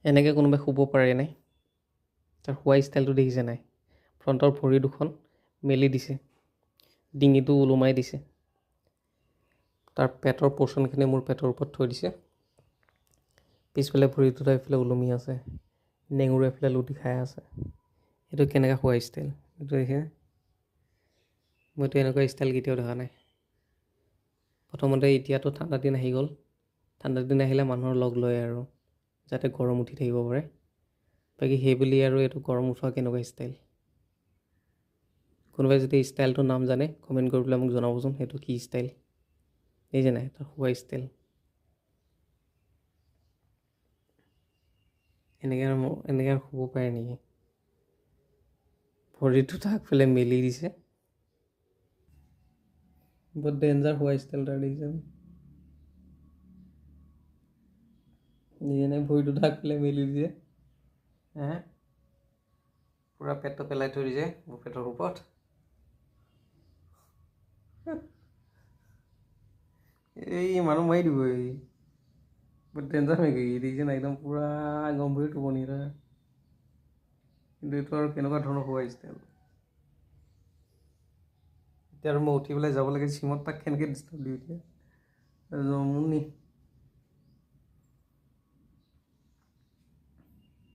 এনেকৈ কোনোবাই শুব পাৰে নাই? তাৰ শুৱা ষ্টাইলটো দেখিছে নাই? ফ্ৰণ্টৰ ভৰি দুখন মেলি দিছে, ডিঙিটো ওলোমাই দিছে, তাৰ পেটৰ পৰ্চনখিনি মোৰ পেটৰ ওপৰত থৈ দিছে, পিছফালে ভৰি দুটা এইফালে ওলমি আছে, নেঙুৰে এফালে লুটি খাই আছে। এইটো কেনেকৈ শুৱা ষ্টাইল? এইটো দেখে, মইতো এনেকুৱা ষ্টাইল কেতিয়াও দেখা নাই। প্ৰথমতে এতিয়াতো ঠাণ্ডা দিন আহি গ'ল, ঠাণ্ডা দিন আহিলে মানুহৰ লগ লয় আৰু যাতে গৰম উঠি থাকিব পাৰে। বাকী সেইবুলি আৰু এইটো গৰম উঠোৱা কেনেকুৱা ষ্টাইল? কোনোবাই যদি ষ্টাইলটোৰ নাম জানে কমেণ্ট কৰি পেলাই মোক জনাবচোন, সেইটো কি ষ্টাইল? দেখিছে নাই তাৰ শুৱা ষ্টাইল? এনেকৈ আৰু শুব পাৰে নেকি? ভৰিটো আগফালে মেলি দিছে, বহুত ডেঞ্জাৰ শুৱা ষ্টাইল তাৰ দেখিছে। নিজে ভৰি দুটা আগফালে মেলি দিছে, পূৰা পেটটো পেলাই থৈ দিছে মোৰ পেটৰ ওপৰত। এই মানুহ মাৰি দিব এই, বহুত ডেঞ্জাৰ নেকি দেখিছে নাই? একদম পূৰা গম্ভীৰ টোপনি এটা। কিন্তু এইটো আৰু কেনেকুৱা ধৰণৰ শুৱা ষ্টাইল? এতিয়া আৰু মই উঠি পেলাই যাব লাগে জিমত, তাক কেনেকৈ ডিষ্টাৰ্ব দিওঁ এতিয়া? জমনি।